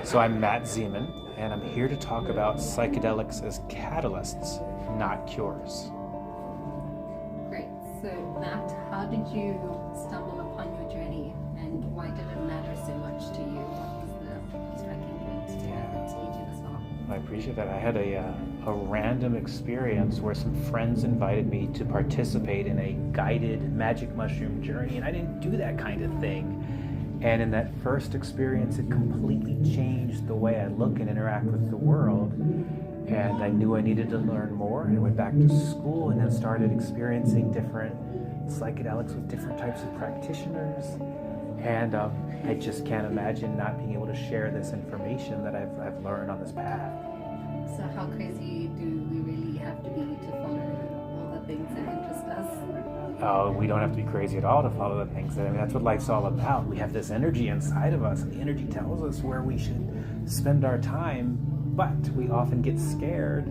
So I'm Matt Zemon, and I'm here to talk about psychedelics as catalysts, not cures. Great. So Matt, how did you stumble upon your journey, and why did it matter so much to you? What was the striking point to lead you this far? I appreciate that. I had a random experience where some friends invited me to participate in a guided magic mushroom journey, and I didn't do that kind of thing. And in that first experience, it completely changed the way I look and interact with the world. And I knew I needed to learn more, and I went back to school and then started experiencing different psychedelics with different types of practitioners. And I just can't imagine not being able to share this information that I've learned on this path. So how crazy do we really have to be to follow all the things that interest us? We don't have to be crazy at all to follow the things that's what life's all about. We have this energy inside of us, and the energy tells us where we should spend our time, but we often get scared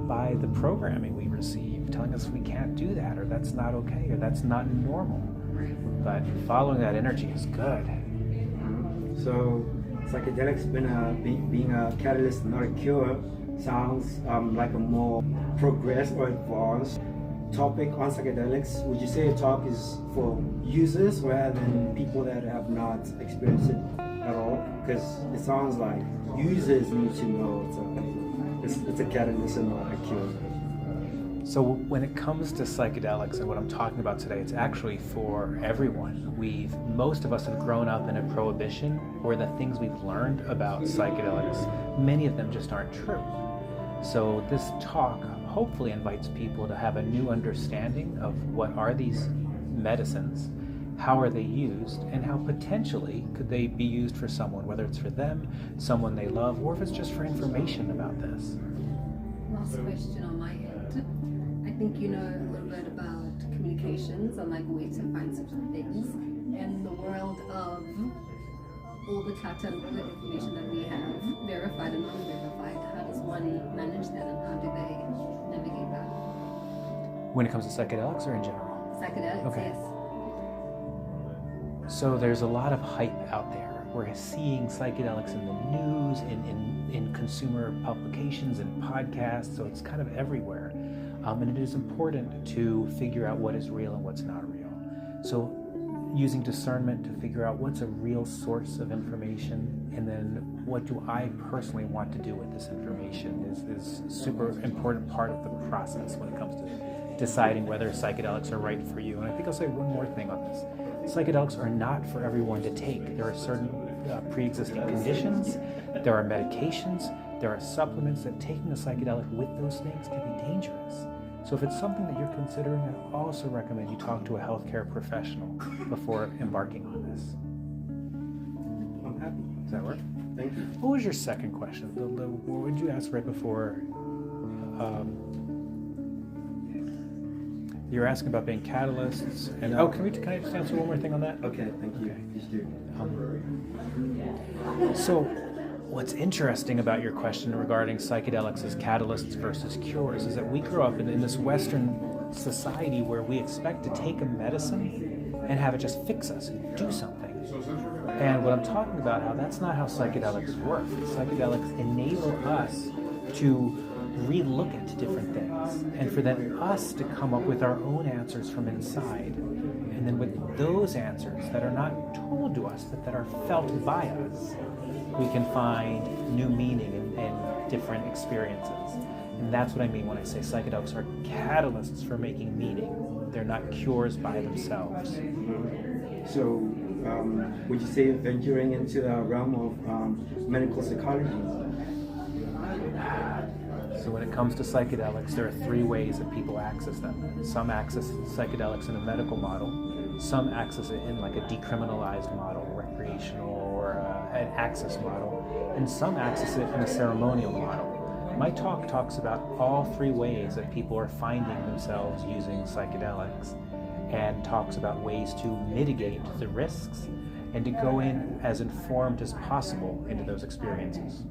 by the programming we receive, telling us we can't do that, or that's not okay, or that's not normal. But following that energy is good. So psychedelics being a catalyst, not a cure, sounds like a more progressed or advanced topic on psychedelics. Would you say a talk is for users rather than people that have not experienced it at all? Because it sounds like users need to know it's a catalyst and not a cure. So when it comes to psychedelics and what I'm talking about today, it's actually for everyone. Most of us have grown up in a prohibition where the things we've learned about psychedelics, many of them just aren't true. So this talk hopefully invites people to have a new understanding of what are these medicines, how are they used, and how potentially could they be used for someone, whether it's for them, someone they love, or if it's just for information about this. Last question on my end. I think you know a little bit about communications and like ways to find certain things. In the world of all the data and all the information that we have, verified and non-verified, how does one manage that, and how do they navigate that? When it comes to psychedelics or in general? Psychedelics, Okay. yes. So there's a lot of hype out there. We're seeing psychedelics in the news, in consumer publications and podcasts, so it's kind of everywhere. And it is important to figure out what is real and what's not real. So using discernment to figure out what's a real source of information, and then what do I personally want to do with this information is super important part of the process when it comes to deciding whether psychedelics are right for you. And I think I'll say one more thing on this. Psychedelics are not for everyone to take. There are certain pre-existing conditions, there are medications, there are supplements that taking a psychedelic with those things can be dangerous. So if it's something that you're considering, I also recommend you talk to a healthcare professional before embarking on this. I'm happy. Does that work? Thank you. What was your second question? What did you ask right before? You were asking about being catalysts, and Yeah. can I just answer one more thing on that? Okay, thank you. Please do. So, what's interesting about your question regarding psychedelics as catalysts versus cures is that we grew up in this Western society where we expect to take a medicine and have it just fix us and do something. And what I'm talking about, how that's not how psychedelics work. Psychedelics enable us to re-look at different things, and for then us to come up with our own answers from inside. And then with those answers that are not told to us, but that are felt by us, we can find new meaning and different experiences. And that's what I mean when I say psychedelics are catalysts for making meaning. They're not cures by themselves. So, would you say venturing into the realm of medical psychology? So when it comes to psychedelics, there are three ways that people access them. Some access psychedelics in a medical model. Some access it in like a decriminalized model, recreational, or an access model. And some access it in a ceremonial model. My talk talks about all three ways that people are finding themselves using psychedelics, and talks about ways to mitigate the risks and to go in as informed as possible into those experiences.